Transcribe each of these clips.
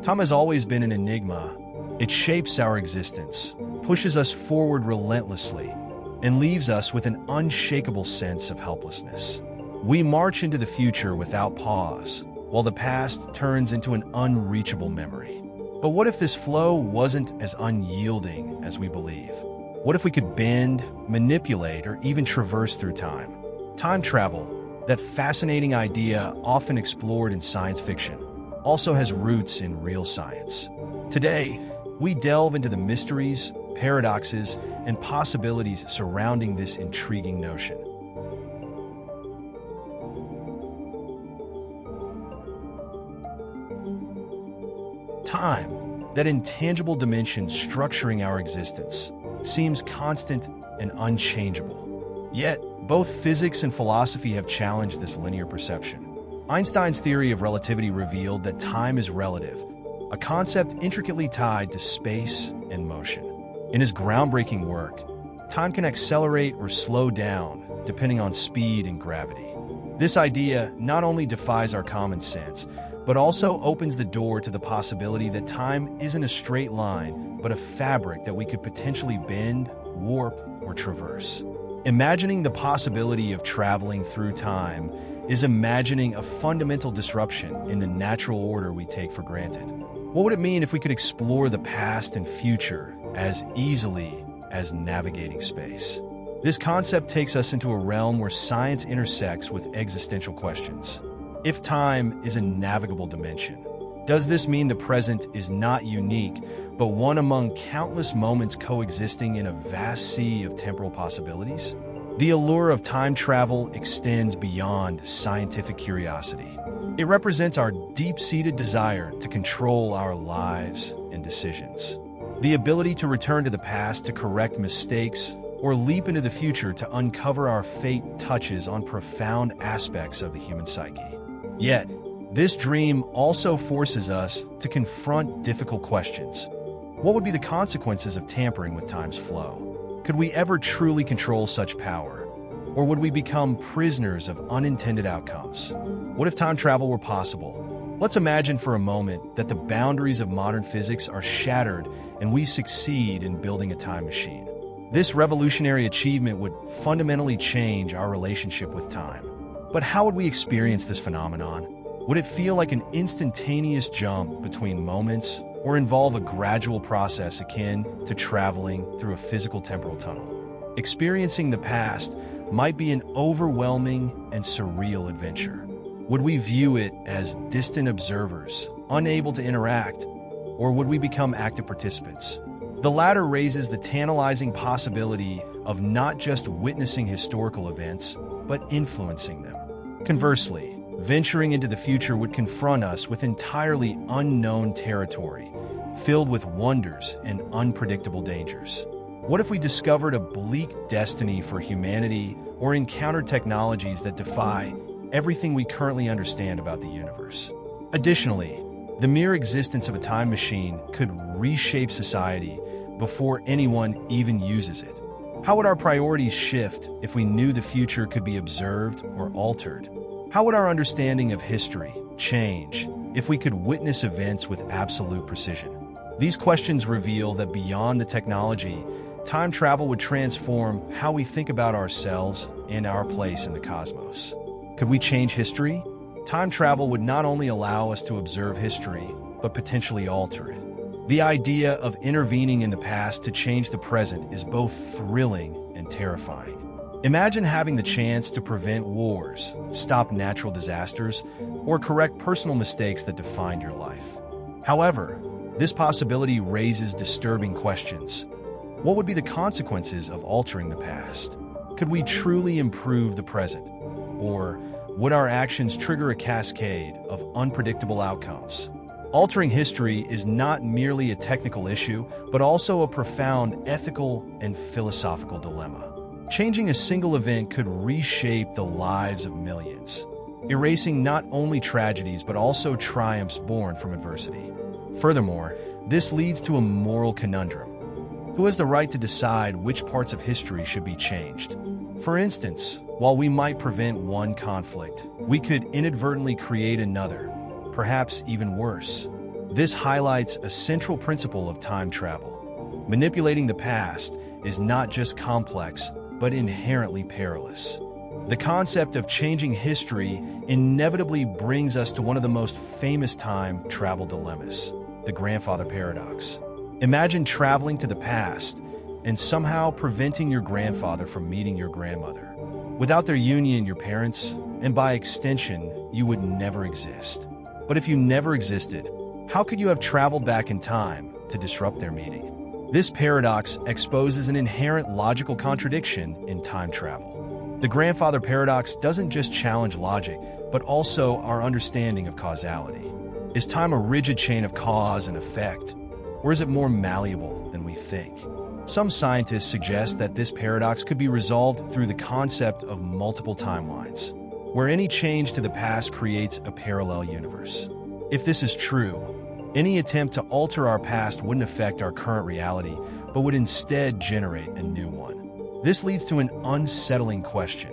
Time has always been an enigma. It shapes our existence, pushes us forward relentlessly, and leaves us with an unshakable sense of helplessness. We march into the future without pause, while the past turns into an unreachable memory. But what if this flow wasn't as unyielding as we believe? What if we could bend, manipulate, or even traverse through time? Time travel, that fascinating idea often explored in science fiction, also has roots in real science. Today, we delve into the mysteries, paradoxes, and possibilities surrounding this intriguing notion. Time, that intangible dimension structuring our existence, seems constant and unchangeable. Yet, both physics and philosophy have challenged this linear perception. Einstein's theory of relativity revealed that time is relative, a concept intricately tied to space and motion. In his groundbreaking work, time can accelerate or slow down depending on speed and gravity. This idea not only defies our common sense, but also opens the door to the possibility that time isn't a straight line, but a fabric that we could potentially bend, warp, or traverse. Imagining the possibility of traveling through time is imagining a fundamental disruption in the natural order we take for granted. What would it mean if we could explore the past and future as easily as navigating space? This concept takes us into a realm where science intersects with existential questions. If time is a navigable dimension, does this mean the present is not unique, but one among countless moments coexisting in a vast sea of temporal possibilities? The allure of time travel extends beyond scientific curiosity. It represents our deep-seated desire to control our lives and decisions. The ability to return to the past to correct mistakes or leap into the future to uncover our fate touches on profound aspects of the human psyche. Yet, this dream also forces us to confront difficult questions. What would be the consequences of tampering with time's flow? Could we ever truly control such power? Or would we become prisoners of unintended outcomes? What if time travel were possible? Let's imagine for a moment that the boundaries of modern physics are shattered and we succeed in building a time machine. This revolutionary achievement would fundamentally change our relationship with time. But how would we experience this phenomenon? Would it feel like an instantaneous jump between moments or involve a gradual process akin to traveling through a physical temporal tunnel? Experiencing the past might be an overwhelming and surreal adventure. Would we view it as distant observers, unable to interact, or would we become active participants? The latter raises the tantalizing possibility of not just witnessing historical events, but influencing them. Conversely, venturing into the future would confront us with entirely unknown territory, filled with wonders and unpredictable dangers. What if we discovered a bleak destiny for humanity or encountered technologies that defy everything we currently understand about the universe? Additionally, the mere existence of a time machine could reshape society before anyone even uses it. How would our priorities shift if we knew the future could be observed or altered? How would our understanding of history change if we could witness events with absolute precision? These questions reveal that beyond the technology, time travel would transform how we think about ourselves and our place in the cosmos. Could we change history? Time travel would not only allow us to observe history, but potentially alter it. The idea of intervening in the past to change the present is both thrilling and terrifying. Imagine having the chance to prevent wars, stop natural disasters, or correct personal mistakes that defined your life. However, this possibility raises disturbing questions. What would be the consequences of altering the past? Could we truly improve the present? Or would our actions trigger a cascade of unpredictable outcomes? Altering history is not merely a technical issue, but also a profound ethical and philosophical dilemma. Changing a single event could reshape the lives of millions, erasing not only tragedies but also triumphs born from adversity. Furthermore, this leads to a moral conundrum. Who has the right to decide which parts of history should be changed? For instance, while we might prevent one conflict, we could inadvertently create another, perhaps even worse. This highlights a central principle of time travel. Manipulating the past is not just complex, but inherently perilous. The concept of changing history inevitably brings us to one of the most famous time travel dilemmas, the grandfather paradox. Imagine traveling to the past and somehow preventing your grandfather from meeting your grandmother. Without their union, your parents, and by extension, you would never exist. But if you never existed, how could you have traveled back in time to disrupt their meeting? This paradox exposes an inherent logical contradiction in time travel. The grandfather paradox doesn't just challenge logic, but also our understanding of causality. Is time a rigid chain of cause and effect, or is it more malleable than we think? Some scientists suggest that this paradox could be resolved through the concept of multiple timelines, where any change to the past creates a parallel universe. If this is true, any attempt to alter our past wouldn't affect our current reality, but would instead generate a new one. This leads to an unsettling question.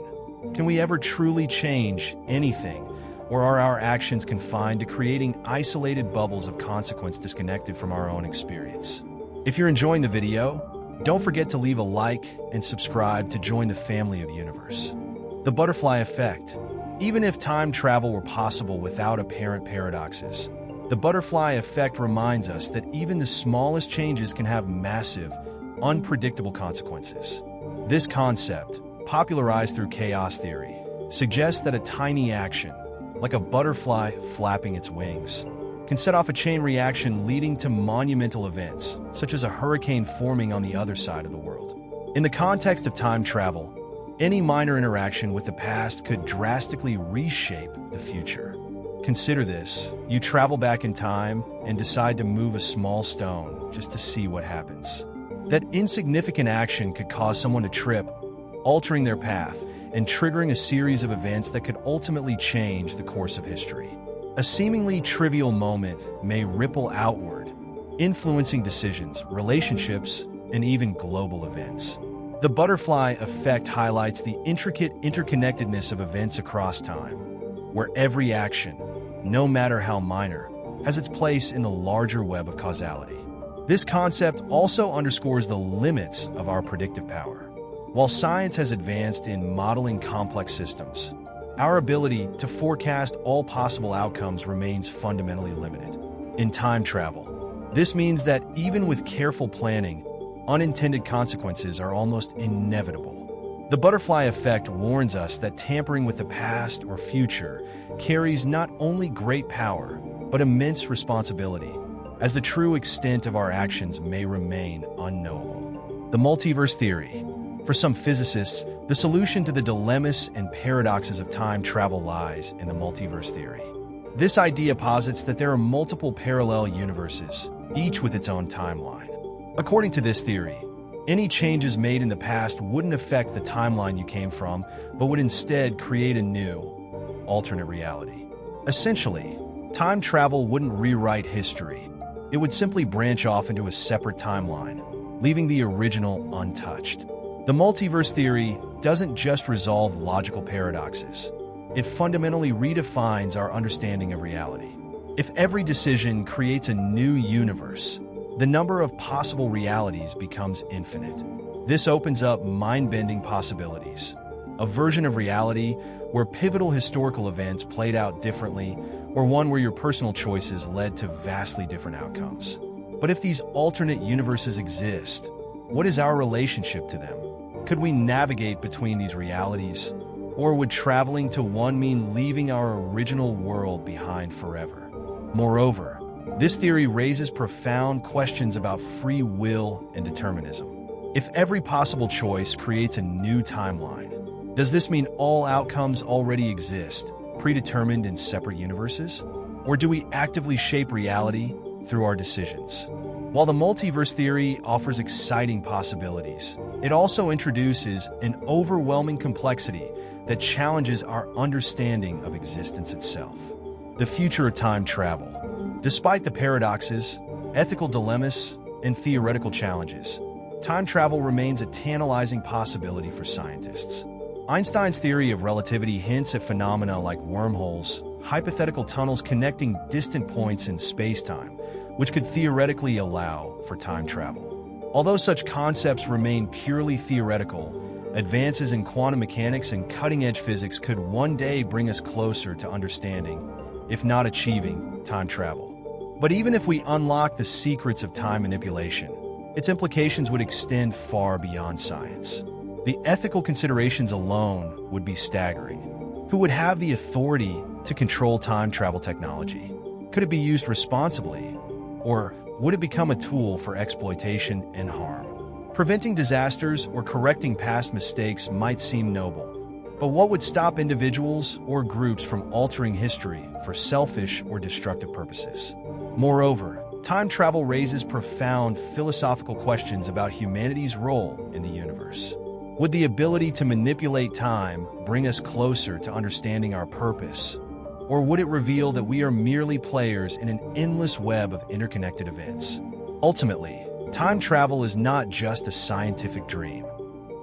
Can we ever truly change anything, or are our actions confined to creating isolated bubbles of consequence disconnected from our own experience? If you're enjoying the video, don't forget to leave a like and subscribe to join the family of universe. The butterfly effect. Even if time travel were possible without apparent paradoxes, the butterfly effect reminds us that even the smallest changes can have massive, unpredictable consequences. This concept, popularized through chaos theory, suggests that a tiny action, like a butterfly flapping its wings, can set off a chain reaction leading to monumental events, such as a hurricane forming on the other side of the world. In the context of time travel, any minor interaction with the past could drastically reshape the future. Consider this: you travel back in time and decide to move a small stone just to see what happens. That insignificant action could cause someone to trip, altering their path and triggering a series of events that could ultimately change the course of history. A seemingly trivial moment may ripple outward, influencing decisions, relationships, and even global events. The butterfly effect highlights the intricate interconnectedness of events across time, where every action, no matter how minor, has its place in the larger web of causality. This concept also underscores the limits of our predictive power. While science has advanced in modeling complex systems, our ability to forecast all possible outcomes remains fundamentally limited. In time travel, this means that even with careful planning, unintended consequences are almost inevitable. The butterfly effect warns us that tampering with the past or future carries not only great power, but immense responsibility, as the true extent of our actions may remain unknowable. The multiverse theory. For some physicists, the solution to the dilemmas and paradoxes of time travel lies in the multiverse theory. This idea posits that there are multiple parallel universes, each with its own timeline. According to this theory, any changes made in the past wouldn't affect the timeline you came from, but would instead create a new, alternate reality. Essentially, time travel wouldn't rewrite history. It would simply branch off into a separate timeline, leaving the original untouched. The multiverse theory doesn't just resolve logical paradoxes. It fundamentally redefines our understanding of reality. If every decision creates a new universe, the number of possible realities becomes infinite. This opens up mind-bending possibilities, a version of reality where pivotal historical events played out differently, or one where your personal choices led to vastly different outcomes. But if these alternate universes exist, what is our relationship to them? Could we navigate between these realities, or would traveling to one mean leaving our original world behind forever? Moreover, this theory raises profound questions about free will and determinism. If every possible choice creates a new timeline, does this mean all outcomes already exist, predetermined in separate universes? Or do we actively shape reality through our decisions? While the multiverse theory offers exciting possibilities, it also introduces an overwhelming complexity that challenges our understanding of existence itself. The future of time travel. Despite the paradoxes, ethical dilemmas, and theoretical challenges, time travel remains a tantalizing possibility for scientists. Einstein's theory of relativity hints at phenomena like wormholes, hypothetical tunnels connecting distant points in space-time, which could theoretically allow for time travel. Although such concepts remain purely theoretical, advances in quantum mechanics and cutting-edge physics could one day bring us closer to understanding, if not achieving, time travel. But even if we unlock the secrets of time manipulation, its implications would extend far beyond science. The ethical considerations alone would be staggering. Who would have the authority to control time travel technology? Could it be used responsibly? Or would it become a tool for exploitation and harm? Preventing disasters or correcting past mistakes might seem noble, but what would stop individuals or groups from altering history for selfish or destructive purposes? Moreover, time travel raises profound philosophical questions about humanity's role in the universe. Would the ability to manipulate time bring us closer to understanding our purpose? Or would it reveal that we are merely players in an endless web of interconnected events? Ultimately, time travel is not just a scientific dream.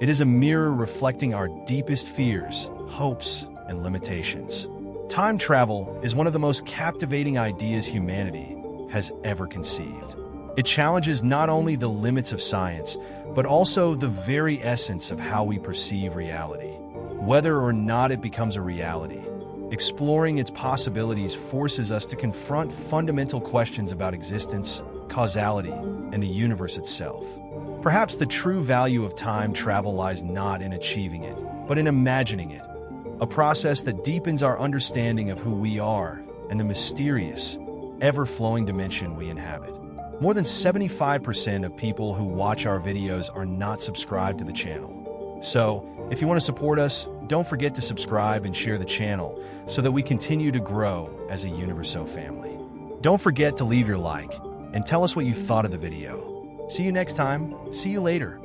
It is a mirror reflecting our deepest fears, hopes, and limitations. Time travel is one of the most captivating ideas humanity has ever conceived. It challenges not only the limits of science, but also the very essence of how we perceive reality. Whether or not it becomes a reality, exploring its possibilities forces us to confront fundamental questions about existence, causality, and the universe itself. Perhaps the true value of time travel lies not in achieving it, but in imagining it, a process that deepens our understanding of who we are and the mysterious, ever-flowing dimension we inhabit. More than 75% of people who watch our videos are not subscribed to the channel. So, if you want to support us, don't forget to subscribe and share the channel so that we continue to grow as a Universo family. Don't forget to leave your like and tell us what you thought of the video. See you next time. See you later.